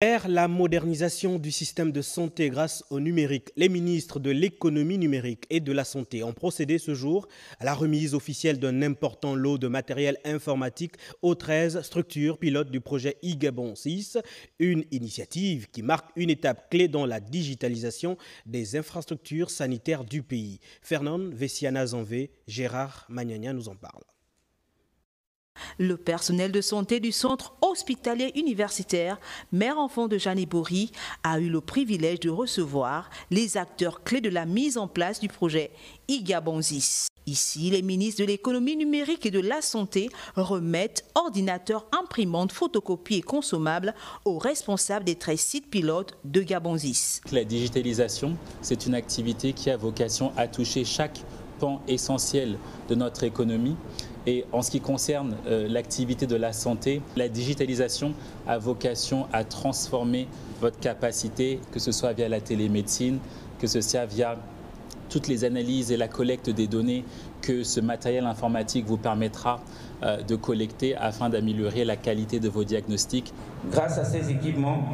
Vers la modernisation du système de santé grâce au numérique, les ministres de l'économie numérique et de la santé ont procédé ce jour à la remise officielle d'un important lot de matériel informatique aux 13 structures pilotes du projet iGabon 6, une initiative qui marque une étape clé dans la digitalisation des infrastructures sanitaires du pays. Fernand Vessiana-Zanvé, Gérard Magnagna nous en parle. Le personnel de santé du centre hospitalier universitaire Mère-Enfant de Janibori a eu le privilège de recevoir les acteurs clés de la mise en place du projet iGabon 6. Ici, les ministres de l'économie numérique et de la santé remettent ordinateurs, imprimantes, photocopies et consommables aux responsables des 13 sites pilotes de Gabon 6. La digitalisation, c'est une activité qui a vocation à toucher chaque pan essentiel de notre économie. Et en ce qui concerne l'activité de la santé, la digitalisation a vocation à transformer votre capacité, que ce soit via la télémédecine, que ce soit via toutes les analyses et la collecte des données que ce matériel informatique vous permettra de collecter afin d'améliorer la qualité de vos diagnostics. Grâce à ces équipements,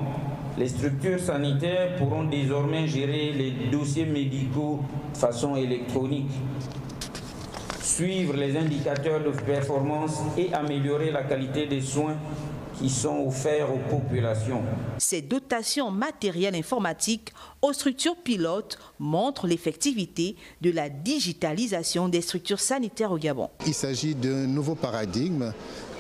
les structures sanitaires pourront désormais gérer les dossiers médicaux de façon électronique, suivre les indicateurs de performance et améliorer la qualité des soins qui sont offerts aux populations. Ces dotations matérielles informatiques aux structures pilotes montrent l'effectivité de la digitalisation des structures sanitaires au Gabon. Il s'agit d'un nouveau paradigme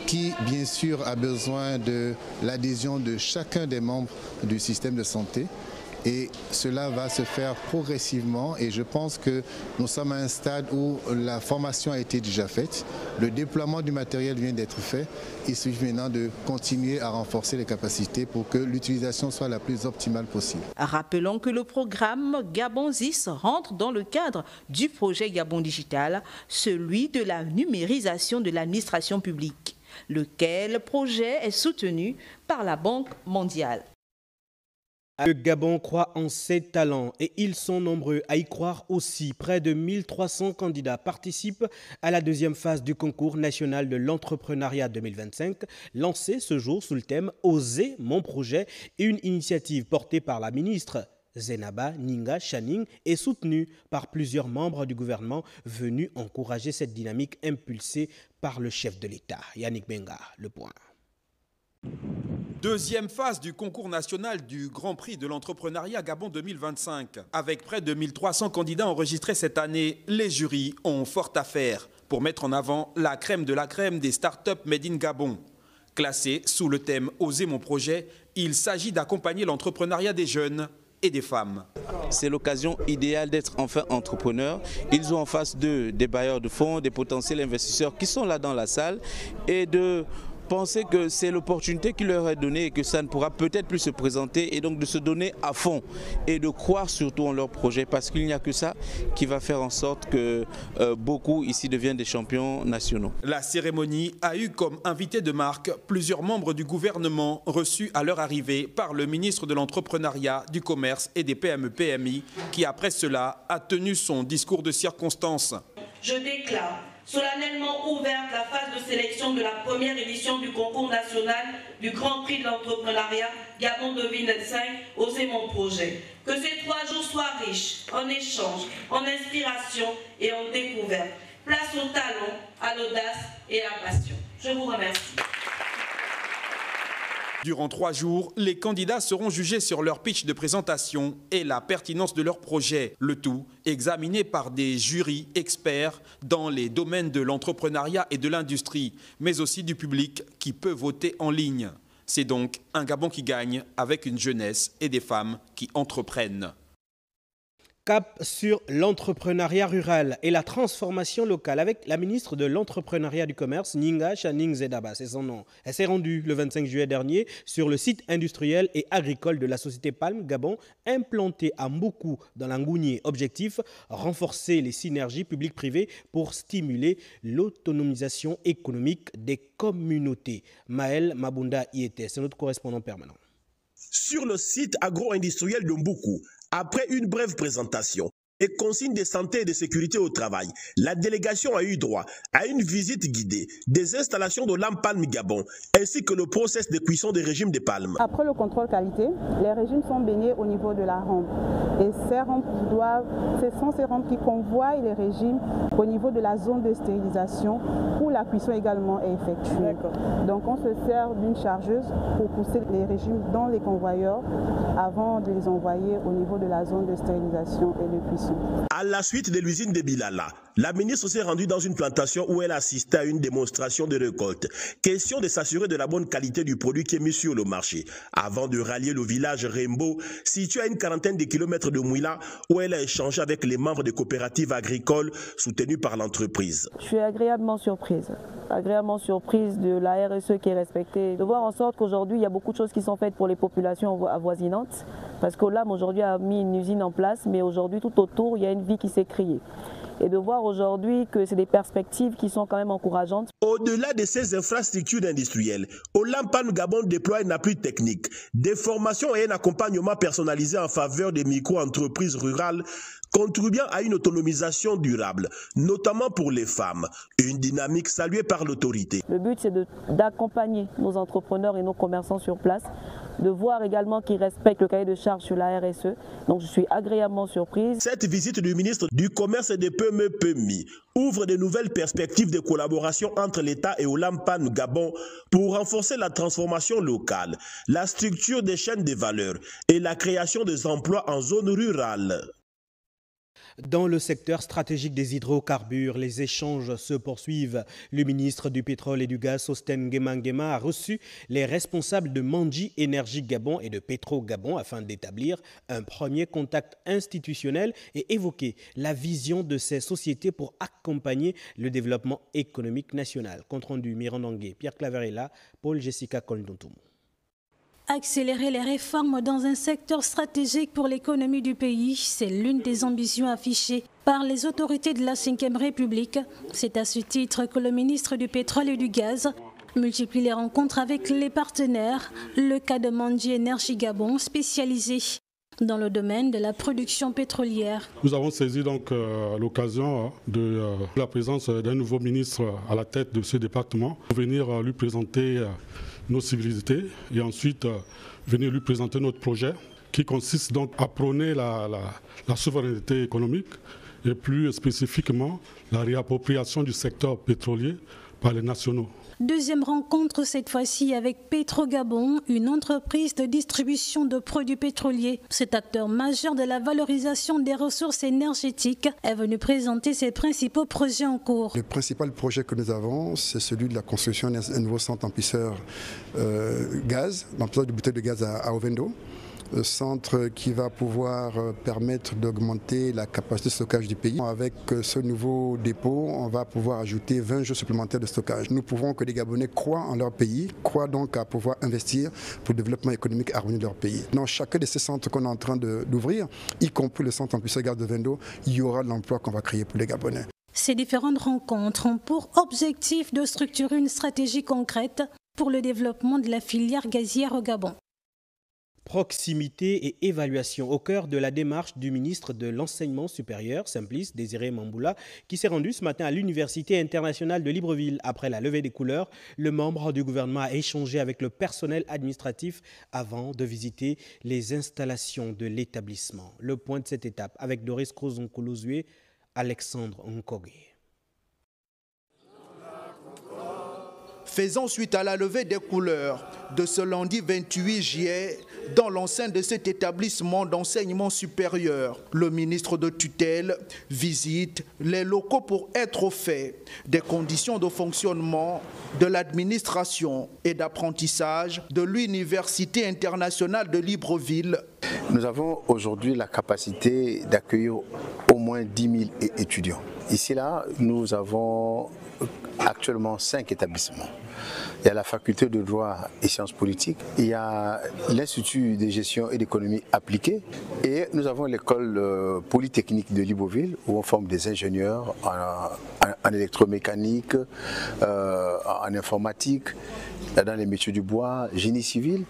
qui, bien sûr, a besoin de l'adhésion de chacun des membres du système de santé. Et cela va se faire progressivement et je pense que nous sommes à un stade où la formation a été déjà faite, le déploiement du matériel vient d'être fait. Il suffit maintenant de continuer à renforcer les capacités pour que l'utilisation soit la plus optimale possible. Rappelons que le programme Gabon 6 rentre dans le cadre du projet Gabon Digital, celui de la numérisation de l'administration publique, lequel projet est soutenu par la Banque mondiale. Le Gabon croit en ses talents et ils sont nombreux à y croire aussi. Près de 1300 candidats participent à la deuxième phase du concours national de l'entrepreneuriat 2025, lancé ce jour sous le thème « Oser mon projet », une initiative portée par la ministre Zenaba Ninga Channing et soutenue par plusieurs membres du gouvernement venus encourager cette dynamique impulsée par le chef de l'État. Yannick Benga, le point. Deuxième phase du concours national du Grand Prix de l'entrepreneuriat Gabon 2025. Avec près de 1300 candidats enregistrés cette année, les jurys ont fort à faire pour mettre en avant la crème de la crème des startups Made in Gabon. Classés sous le thème « Oser mon projet », il s'agit d'accompagner l'entrepreneuriat des jeunes et des femmes. C'est l'occasion idéale d'être enfin entrepreneur. Ils ont en face d'eux des bailleurs de fonds, des potentiels investisseurs qui sont là dans la salle et de penser que c'est l'opportunité qui leur est donnée et que ça ne pourra peut-être plus se présenter et donc de se donner à fond et de croire surtout en leur projet parce qu'il n'y a que ça qui va faire en sorte que beaucoup ici deviennent des champions nationaux. La cérémonie a eu comme invité de marque plusieurs membres du gouvernement reçus à leur arrivée par le ministre de l'entrepreneuriat, du commerce et des PME-PMI qui après cela a tenu son discours de circonstance. Je déclare solennellement ouverte la phase de sélection de la première édition du concours national du Grand Prix de l'entrepreneuriat Gabon 2025, Oser mon projet. Que ces 3 jours soient riches en échanges, en inspiration et en découverte. Place au talent, à l'audace et à la passion. Je vous remercie. Durant 3 jours, les candidats seront jugés sur leur pitch de présentation et la pertinence de leur projet. Le tout examiné par des jurys experts dans les domaines de l'entrepreneuriat et de l'industrie, mais aussi du public qui peut voter en ligne. C'est donc un Gabon qui gagne avec une jeunesse et des femmes qui entreprennent. Cap sur l'entrepreneuriat rural et la transformation locale avec la ministre de l'entrepreneuriat du commerce, Ninga Channing Zenaba, c'est son nom. Elle s'est rendue le 25 juillet dernier sur le site industriel et agricole de la société Palm Gabon, implanté à Mboukou dans l'Angounié. Objectif, renforcer les synergies publiques-privées pour stimuler l'autonomisation économique des communautés. Maël Mabunda y était, c'est notre correspondant permanent. Sur le site agro-industriel de Mboukou, après une brève présentation, et consignes de santé et de sécurité au travail, la délégation a eu droit à une visite guidée des installations de Lampalm Gabon ainsi que le process de cuisson des régimes de palme. Après le contrôle qualité, les régimes sont baignés au niveau de la rampe. Et ces rampes ce sont ces rampes qui convoient les régimes au niveau de la zone de stérilisation où la cuisson également est effectuée. Donc on se sert d'une chargeuse pour pousser les régimes dans les convoyeurs avant de les envoyer au niveau de la zone de stérilisation et de cuisson. À la suite de l'usine de Bilala, la ministre s'est rendue dans une plantation où elle assistait à une démonstration de récolte. Question de s'assurer de la bonne qualité du produit qui est mis sur le marché, avant de rallier le village Rembo, situé à une quarantaine de kilomètres de Mouila, où elle a échangé avec les membres des coopératives agricoles soutenues par l'entreprise. Je suis agréablement surprise de la RSE qui est respectée, de voir en sorte qu'aujourd'hui il y a beaucoup de choses qui sont faites pour les populations avoisinantes, parce qu'Olam aujourd'hui a mis une usine en place, mais aujourd'hui tout autour il y a une vie qui s'est créée. Et de voir aujourd'hui que c'est des perspectives qui sont quand même encourageantes. Au-delà de ces infrastructures industrielles, Lampalm Gabon déploie une appui technique, des formations et un accompagnement personnalisé en faveur des micro-entreprises rurales, contribuant à une autonomisation durable, notamment pour les femmes. Une dynamique saluée par l'autorité. Le but, c'est d'accompagner nos entrepreneurs et nos commerçants sur place, de voir également qu'ils respectent le cahier de charges sur la RSE. Donc je suis agréablement surprise. Cette visite du ministre du Commerce et des PME ouvre de nouvelles perspectives de collaboration entre l'État et Lampalm Gabon pour renforcer la transformation locale, la structure des chaînes de valeur et la création des emplois en zone rurale. Dans le secteur stratégique des hydrocarbures, les échanges se poursuivent. Le ministre du Pétrole et du Gaz, Sostène Nguema, a reçu les responsables de Mandji Énergie Gabon et de Petro Gabon afin d'établir un premier contact institutionnel et évoquer la vision de ces sociétés pour accompagner le développement économique national. Compte rendu Mirandangé, Pierre Claverella, Paul Jessica Koldontoum. Accélérer les réformes dans un secteur stratégique pour l'économie du pays, c'est l'une des ambitions affichées par les autorités de la 5e République. C'est à ce titre que le ministre du Pétrole et du Gaz multiplie les rencontres avec les partenaires. Le cas de Mandji Énergie Gabon, spécialisé dans le domaine de la production pétrolière. Nous avons saisi donc l'occasion de la présence d'un nouveau ministre à la tête de ce département pour venir lui présenter nos civilités et ensuite venir lui présenter notre projet qui consiste donc à prôner la souveraineté économique et plus spécifiquement la réappropriation du secteur pétrolier par les nationaux. Deuxième rencontre cette fois-ci avec Petro Gabon, une entreprise de distribution de produits pétroliers. Cet acteur majeur de la valorisation des ressources énergétiques est venu présenter ses principaux projets en cours. Le principal projet que nous avons, c'est celui de la construction d'un nouveau centre emplisseur gaz, l'emplisseur de bouteilles de gaz à Ovendo. Centre qui va pouvoir permettre d'augmenter la capacité de stockage du pays. Avec ce nouveau dépôt, on va pouvoir ajouter 20 jours supplémentaires de stockage. Nous pouvons que les Gabonais croient en leur pays, croient donc à pouvoir investir pour le développement économique harmonieux de leur pays. Dans chacun de ces centres qu'on est en train d'ouvrir, y compris le centre emplisseur gaz de Vendo, il y aura de l'emploi qu'on va créer pour les Gabonais. Ces différentes rencontres ont pour objectif de structurer une stratégie concrète pour le développement de la filière gazière au Gabon. Proximité et évaluation au cœur de la démarche du ministre de l'Enseignement supérieur, Simplice Désiré Mamboula, qui s'est rendu ce matin à l'Université internationale de Libreville. Après la levée des couleurs, le membre du gouvernement a échangé avec le personnel administratif avant de visiter les installations de l'établissement. Le point de cette étape avec Doris Crozon-Kolozoué, Alexandre Nkogé. Faisant suite à la levée des couleurs de ce lundi 28 juillet dans l'enceinte de cet établissement d'enseignement supérieur, le ministre de tutelle visite les locaux pour être au fait des conditions de fonctionnement de l'administration et d'apprentissage de l'Université internationale de Libreville. Nous avons aujourd'hui la capacité d'accueillir au moins 10 000 étudiants. Ici, là, nous avons actuellement 5 établissements. Il y a la faculté de droit et sciences politiques, il y a l'Institut de gestion et d'économie appliquée et nous avons l'école polytechnique de Libreville où on forme des ingénieurs en électromécanique, en informatique, dans les métiers du bois, génie civil.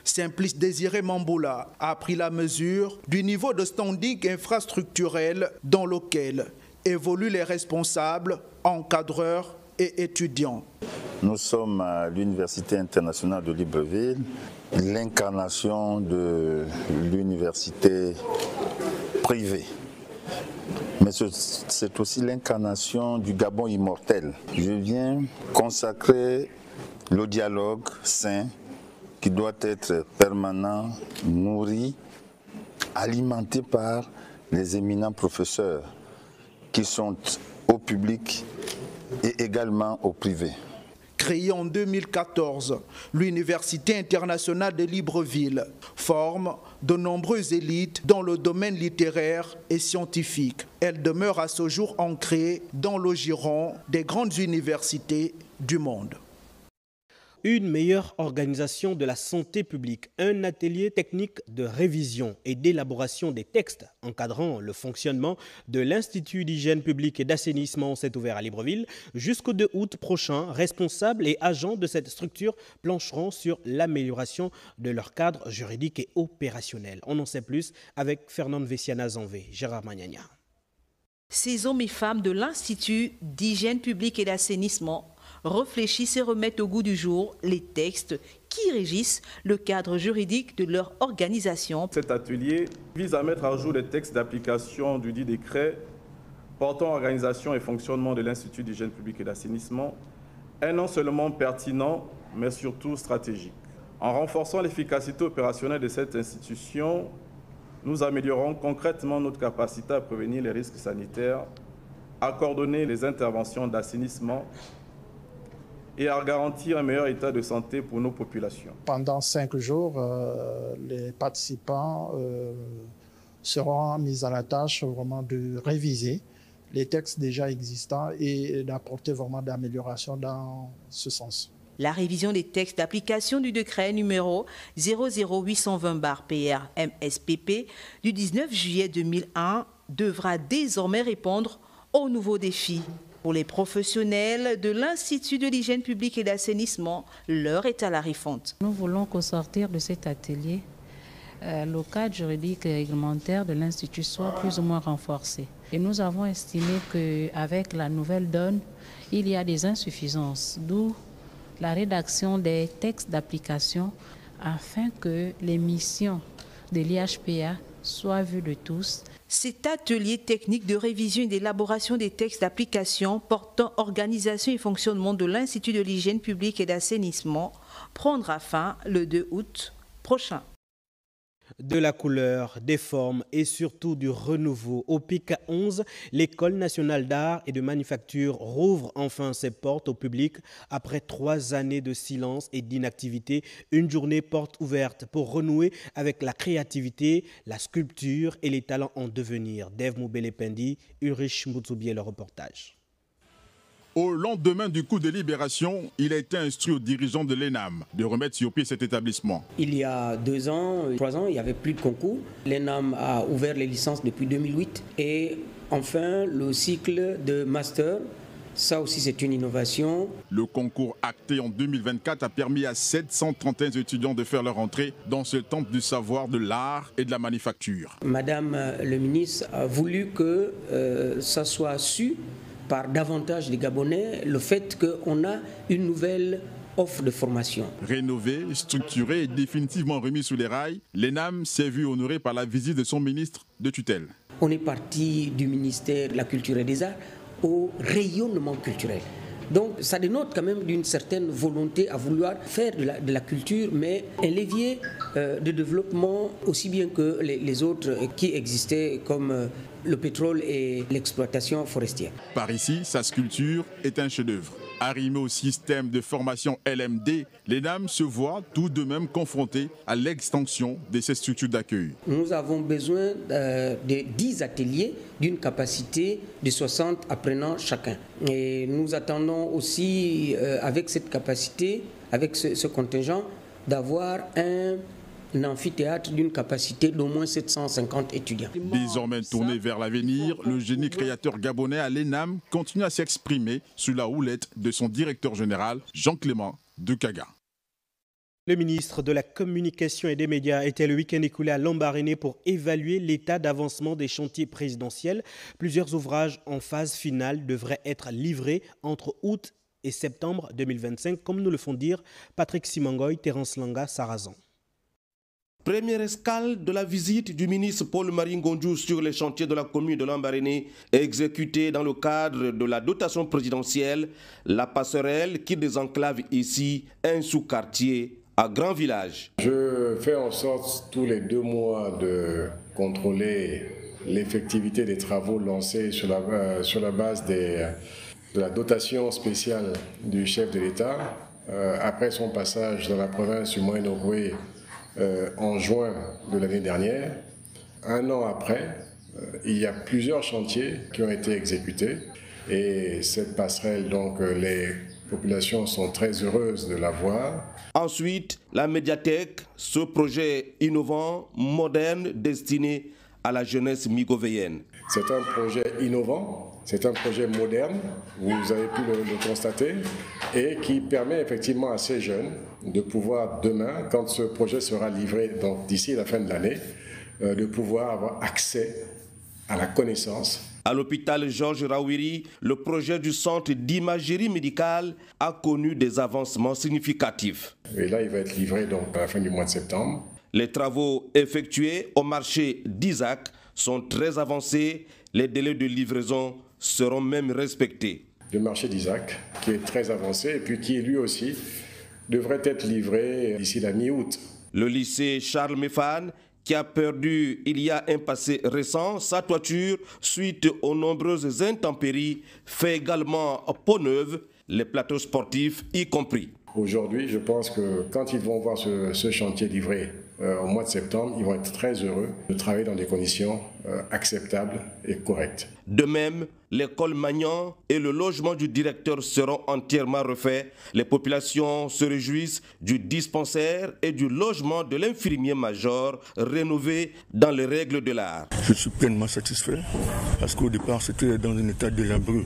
Simplice Désiré Mamboula a pris la mesure du niveau de standing infrastructurel dans lequel évoluent les responsables, encadreurs et étudiants. Nous sommes à l'Université internationale de Libreville, l'incarnation de l'université privée. Mais c'est aussi l'incarnation du Gabon immortel. Je viens consacrer le dialogue sain qui doit être permanent, nourri, alimenté par les éminents professeurs qui sont au public et également au privé. Créée en 2014, l'Université internationale de Libreville forme de nombreuses élites dans le domaine littéraire et scientifique. Elle demeure à ce jour ancrée dans le giron des grandes universités du monde. Une meilleure organisation de la santé publique, un atelier technique de révision et d'élaboration des textes encadrant le fonctionnement de l'Institut d'hygiène publique et d'assainissement s'est ouvert à Libreville. Jusqu'au 2 août prochain, responsables et agents de cette structure plancheront sur l'amélioration de leur cadre juridique et opérationnel. On en sait plus avec Fernande Vessiana-Zanvé, Gérard Magnagna. Ces hommes et femmes de l'Institut d'hygiène publique et d'assainissement réfléchissent et remettent au goût du jour les textes qui régissent le cadre juridique de leur organisation. Cet atelier vise à mettre à jour les textes d'application du dit décret portant organisation et fonctionnement de l'Institut d'hygiène publique et d'assainissement est non seulement pertinent, mais surtout stratégique. En renforçant l'efficacité opérationnelle de cette institution, nous améliorons concrètement notre capacité à prévenir les risques sanitaires, à coordonner les interventions d'assainissement et à garantir un meilleur état de santé pour nos populations. Pendant 5 jours, les participants seront mis à la tâche vraiment de réviser les textes déjà existants et d'apporter vraiment d'améliorations dans ce sens. La révision des textes d'application du décret numéro 00820/PR-MSPP du 19 juillet 2001 devra désormais répondre aux nouveaux défis. Pour les professionnels de l'Institut de l'hygiène publique et d'assainissement, l'heure est à la refonte. Nous voulons qu'au sortir de cet atelier, le cadre juridique et réglementaire de l'Institut soit plus ou moins renforcé. Et nous avons estimé qu'avec la nouvelle donne, il y a des insuffisances, d'où la rédaction des textes d'application afin que les missions de l'IHPA soient vues de tous. Cet atelier technique de révision et d'élaboration des textes d'application portant organisation et fonctionnement de l'Institut de l'hygiène publique et d'assainissement prendra fin le 2 août prochain. De la couleur, des formes et surtout du renouveau. Au PIC 11, l'École nationale d'art et de manufacture rouvre enfin ses portes au public après 3 années de silence et d'inactivité. Une journée porte ouverte pour renouer avec la créativité, la sculpture et les talents en devenir. Dave Moubele-Pendi, Ulrich Moutoubier, le reportage. Au lendemain du coup de libération, il a été instruit aux dirigeants de l'ENAM de remettre sur pied cet établissement. Il y a 2 ans, 3 ans, il n'y avait plus de concours. L'ENAM a ouvert les licences depuis 2008. Et enfin, le cycle de master, ça aussi c'est une innovation. Le concours acté en 2024 a permis à 731 étudiants de faire leur entrée dans ce temple du savoir, de l'art et de la manufacture. Madame le ministre a voulu que ça soit su par davantage de Gabonais, le fait qu'on a une nouvelle offre de formation. Rénovée, structurée et définitivement remise sous les rails, l'ENAM s'est vue honorée par la visite de son ministre de tutelle. On est parti du ministère de la Culture et des Arts au rayonnement culturel. Donc ça dénote quand même d'une certaine volonté à vouloir faire de la culture, mais un levier de développement aussi bien que les autres qui existaient comme le pétrole et l'exploitation forestière. Par ici, sa sculpture est un chef-d'œuvre. Arrimé au système de formation LMD, l'ENAM se voit tout de même confronté à l'extension de ces structures d'accueil. Nous avons besoin de 10 ateliers d'une capacité de 60 apprenants chacun. Et nous attendons aussi, avec cette capacité, avec ce contingent, d'avoir un amphithéâtre d'une capacité d'au moins 750 étudiants. Désormais tourné vers l'avenir, le génie créateur gabonais à l'ENAM continue à s'exprimer sous la houlette de son directeur général, Jean-Clément Dekaga. Le ministre de la Communication et des Médias était le week-end écoulé à Lambaréné pour évaluer l'état d'avancement des chantiers présidentiels. Plusieurs ouvrages en phase finale devraient être livrés entre août et septembre 2025, comme nous le font dire Patrick Simangoy, Terence Langa, Sarazan. Première escale de la visite du ministre Paul-Marie Ngondiou sur les chantiers de la commune de Lambaréné, exécutés dans le cadre de la dotation présidentielle, la passerelle qui désenclave ici un sous-quartier à Grand Village. Je fais en sorte tous les 2 mois de contrôler l'effectivité des travaux lancés sur la base de la dotation spéciale du chef de l'État. Après son passage dans la province du Moyen-Ogooué en juin de l'année dernière. 1 an après, il y a plusieurs chantiers qui ont été exécutés et cette passerelle, donc les populations sont très heureuses de la voir. Ensuite, la médiathèque, ce projet innovant, moderne, destiné à la jeunesse migovéenne. C'est un projet innovant, c'est un projet moderne, vous avez pu le constater, et qui permet effectivement à ces jeunes de pouvoir demain, quand ce projet sera livré, donc d'ici la fin de l'année, de pouvoir avoir accès à la connaissance. À l'hôpital Georges Rawiri, le projet du centre d'imagerie médicale a connu des avancements significatifs. Et là, il va être livré donc à la fin du mois de septembre. Les travaux effectués au marché d'Isaac sont très avancés. Les délais de livraison seront même respectés. Le marché d'Isaac, qui est très avancé et puis qui lui aussi devrait être livré d'ici la mi-août. Le lycée Charles Méphane, qui a perdu il y a un passé récent sa toiture suite aux nombreuses intempéries, fait également peau neuve, les plateaux sportifs y compris. Aujourd'hui, je pense que quand ils vont voir ce chantier livré au mois de septembre, ils vont être très heureux de travailler dans des conditions acceptables et correctes. De même, l'école Magnan et le logement du directeur seront entièrement refaits. Les populations se réjouissent du dispensaire et du logement de l'infirmier-major rénové dans les règles de l'art. Je suis pleinement satisfait parce qu'au départ, c'était dans un état délabré.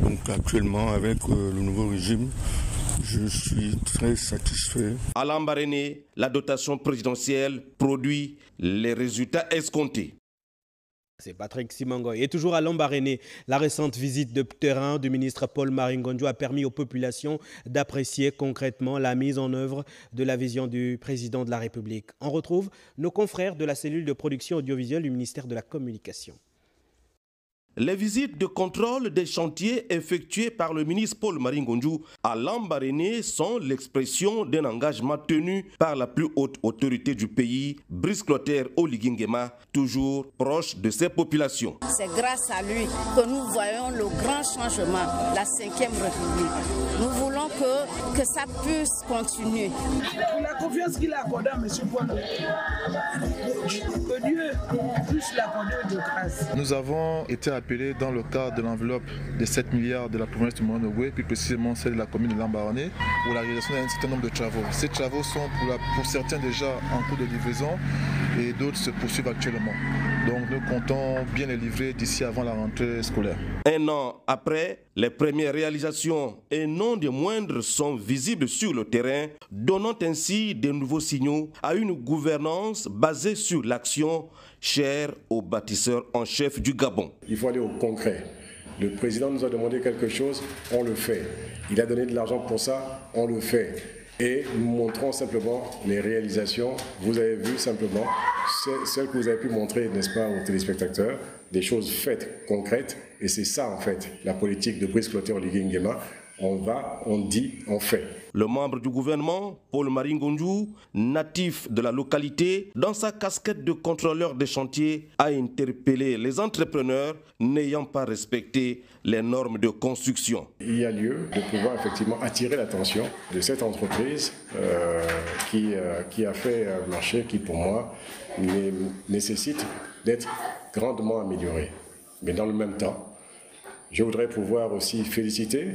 Donc actuellement, avec le nouveau régime, je suis très satisfait. À Lambaréné, la dotation présidentielle produit les résultats escomptés. C'est Patrick Simangoy. Et toujours à Lambaréné, la récente visite de terrain du ministre Paul-Marie Ngondiou a permis aux populations d'apprécier concrètement la mise en œuvre de la vision du président de la République. On retrouve nos confrères de la cellule de production audiovisuelle du ministère de la Communication. Les visites de contrôle des chantiers effectuées par le ministre Paul-Marie Ngondiou à Lambaréné sont l'expression d'un engagement tenu par la plus haute autorité du pays, Brice Clotaire Oligui Nguema, toujours proche de ses populations. C'est grâce à lui que nous voyons le grand changement, la 5e République. Nous voulons que ça puisse continuer. Pour la confiance qu'il a accordée à M. Poinou, que Dieu puisse l'accorder de grâce. Nous avons été appelés dans le cadre de l'enveloppe de 7 milliards de la province du Moyen-Ogooué, plus précisément celle de la commune de Lambaréné, pour la réalisation d'un certain nombre de travaux. Ces travaux sont pour certains déjà en cours de livraison et d'autres se poursuivent actuellement. Donc nous comptons bien les livrer d'ici avant la rentrée scolaire. 1 an après, les premières réalisations et non des moindres sont visibles sur le terrain, donnant ainsi de nouveaux signaux à une gouvernance basée sur l'action chère aux bâtisseurs en chef du Gabon. Il faut aller au concret. Le président nous a demandé quelque chose, on le fait. Il a donné de l'argent pour ça, on le fait. Et nous montrons simplement les réalisations. Vous avez vu simplement celles que vous avez pu montrer, n'est-ce pas, aux téléspectateurs, des choses faites, concrètes. Et c'est ça, en fait, la politique de Brice Clotaire Oligui Nguema. On va, on dit, on fait. Le membre du gouvernement, Paul-Marie Ngondiou, natif de la localité, dans sa casquette de contrôleur des chantiers, a interpellé les entrepreneurs n'ayant pas respecté les normes de construction. Il y a lieu de pouvoir effectivement attirer l'attention de cette entreprise qui a fait un marché qui, pour moi, nécessite d'être grandement amélioré. Mais dans le même temps, je voudrais pouvoir aussi féliciter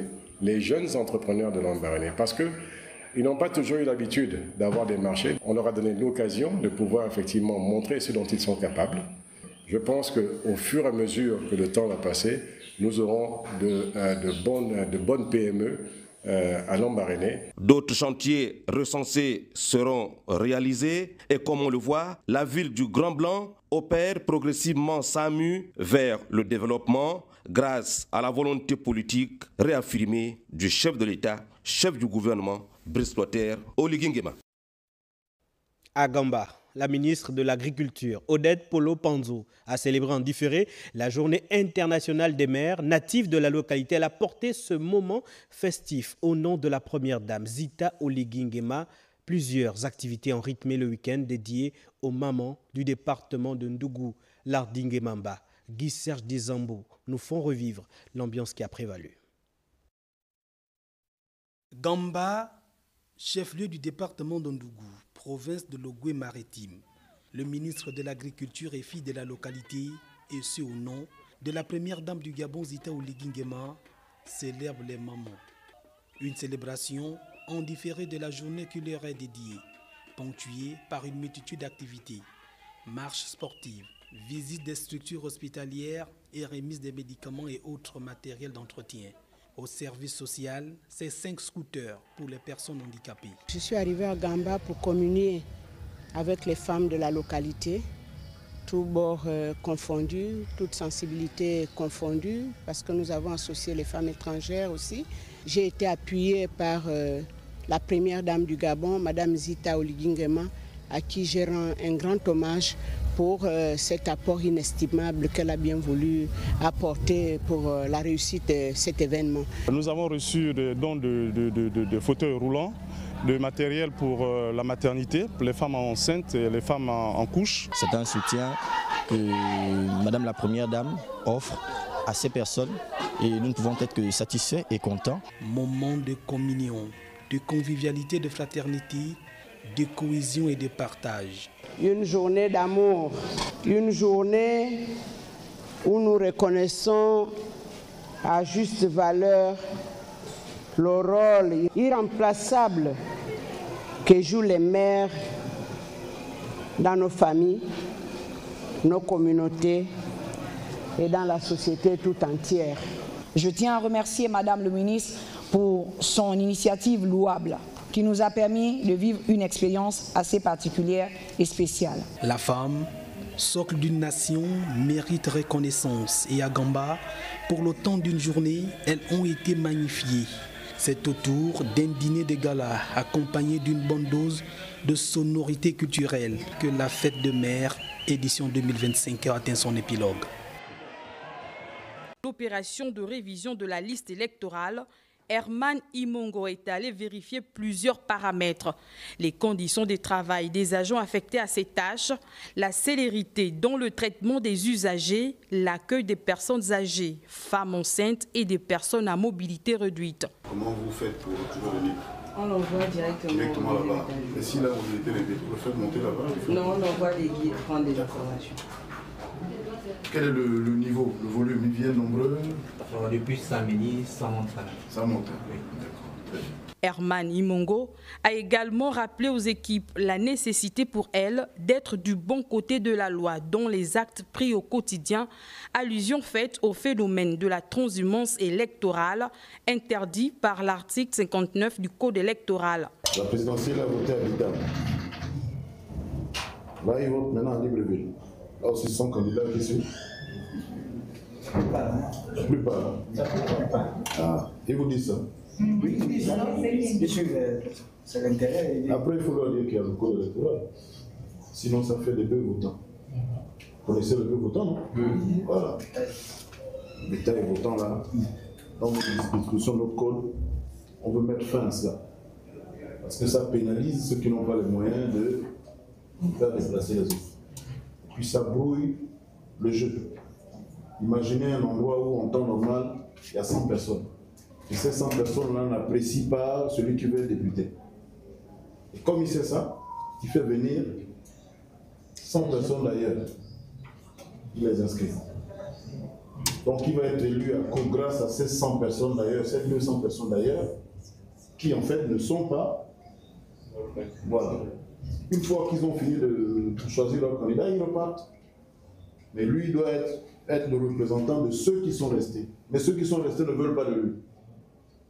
les jeunes entrepreneurs de Lambaréné parce qu'ils n'ont pas toujours eu l'habitude d'avoir des marchés. On leur a donné l'occasion de pouvoir effectivement montrer ce dont ils sont capables. Je pense qu'au fur et à mesure que le temps va passer, nous aurons de bonnes PME à Lambaréné. D'autres chantiers recensés seront réalisés et comme on le voit, la ville du Grand Blanc opère progressivement sa mue vers le développement grâce à la volonté politique réaffirmée du chef de l'État, chef du gouvernement, Brice Clotaire Oligui Nguema. À Gamba, la ministre de l'Agriculture, Odette Polo Panzo, a célébré en différé la journée internationale des mères natives de la localité. Elle a porté ce moment festif au nom de la première dame, Zita Oligui Nguema. Plusieurs activités ont rythmé le week-end dédié aux mamans du département de Ndougou, Lardinguemamba. Guy Serge Dizambo nous font revivre l'ambiance qui a prévalu. Gamba, chef-lieu du département d'Ondougou, province de l'Ogooué-Maritime. Le ministre de l'Agriculture et fille de la localité, et ce au nom de la première dame du Gabon, Zita Oligui Nguema, célèbre les mamans. Une célébration en différé de la journée qui leur est dédiée, ponctuée par une multitude d'activités, marches sportives, visites des structures hospitalières et remise des médicaments et autres matériels d'entretien. Au service social, c'est 5 scooters pour les personnes handicapées. Je suis arrivée à Gamba pour communier avec les femmes de la localité, tous bords confondus, toutes sensibilités confondues, parce que nous avons associé les femmes étrangères aussi. J'ai été appuyée par la première dame du Gabon, Madame Zita Oligui Nguema, à qui je rends un grand hommage pour cet apport inestimable qu'elle a bien voulu apporter pour la réussite de cet événement. Nous avons reçu des dons de fauteuils roulants, de matériel pour la maternité, pour les femmes enceintes et les femmes en couche. C'est un soutien que Madame la Première Dame offre à ces personnes et nous ne pouvons être que satisfaits et contents. Moment de communion, de convivialité, de fraternité, de cohésion et de partage. Une journée d'amour, une journée où nous reconnaissons à juste valeur le rôle irremplaçable que jouent les mères dans nos familles, nos communautés et dans la société tout entière. Je tiens à remercier Madame le ministre pour son initiative louable qui nous a permis de vivre une expérience assez particulière et spéciale. La femme, socle d'une nation, mérite reconnaissance et à Gamba, pour le temps d'une journée, elles ont été magnifiées. C'est autour d'un dîner de gala accompagné d'une bonne dose de sonorité culturelle que la fête de mer édition 2025 a atteint son épilogue. L'opération de révision de la liste électorale, Herman Imongo est allé vérifier plusieurs paramètres. Les conditions de travail des agents affectés à ces tâches, la célérité dans le traitement des usagers, l'accueil des personnes âgées, femmes enceintes et des personnes à mobilité réduite. Comment vous faites pour retrouver le livre? On l'envoie directement là-bas. Et si là vous mettez les guides, vous le faites monter là-bas? Non, on envoie les guides prendre des informations. Quel est le niveau, le volume? Ils viennent nombreux? Depuis samedi, ça monte. Ça monte, oui. D'accord. Herman Imongo a également rappelé aux équipes la nécessité pour elles d'être du bon côté de la loi dans les actes pris au quotidien, allusion faite au phénomène de la transhumance électorale interdit par l'article 59 du Code électoral. La présidentielle a voté à Bidam. Là, ils votent maintenant à Libreville. Là aussi, 100 candidats qui suivent. La plupart. Ah, ils vous disent ça? Oui, c'est l'intérêt. Après, il faut leur dire qu'il y a le code électoral. Sinon, ça fait des bœufs votants. Vous connaissez le bœuf votant, non? Oui. Voilà. Le bétail votant, là, dans notre discussion, notre code, on veut mettre fin à ça. Parce que ça pénalise ceux qui n'ont pas les moyens de faire déplacer les autres. Et puis ça brouille le jeu. Imaginez un endroit où, en temps normal, il y a 100 personnes. Et ces 100 personnes-là n'apprécient pas celui qui veut être député. Et comme il sait ça, il fait venir 100 personnes d'ailleurs. Il les inscrit. Donc il va être élu grâce à ces 100 personnes d'ailleurs, ces 200 personnes d'ailleurs, qui en fait ne sont pas. Voilà. Une fois qu'ils ont fini de choisir leur candidat, ils repartent. Mais lui, il doit être le représentant de ceux qui sont restés. Mais ceux qui sont restés ne veulent pas de lui.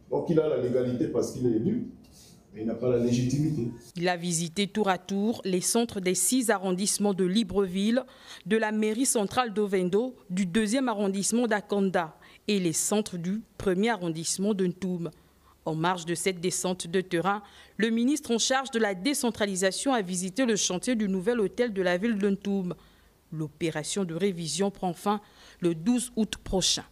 Donc il a la légalité parce qu'il est élu, mais il n'a pas la légitimité. Il a visité tour à tour les centres des 6 arrondissements de Libreville, de la mairie centrale d'Ovendo, du 2e arrondissement d'Akanda et les centres du 1er arrondissement de Ntoum. En marge de cette descente de terrain, le ministre en charge de la décentralisation a visité le chantier du nouvel hôtel de la ville de Ntoum. L'opération de révision prend fin le 12 août prochain.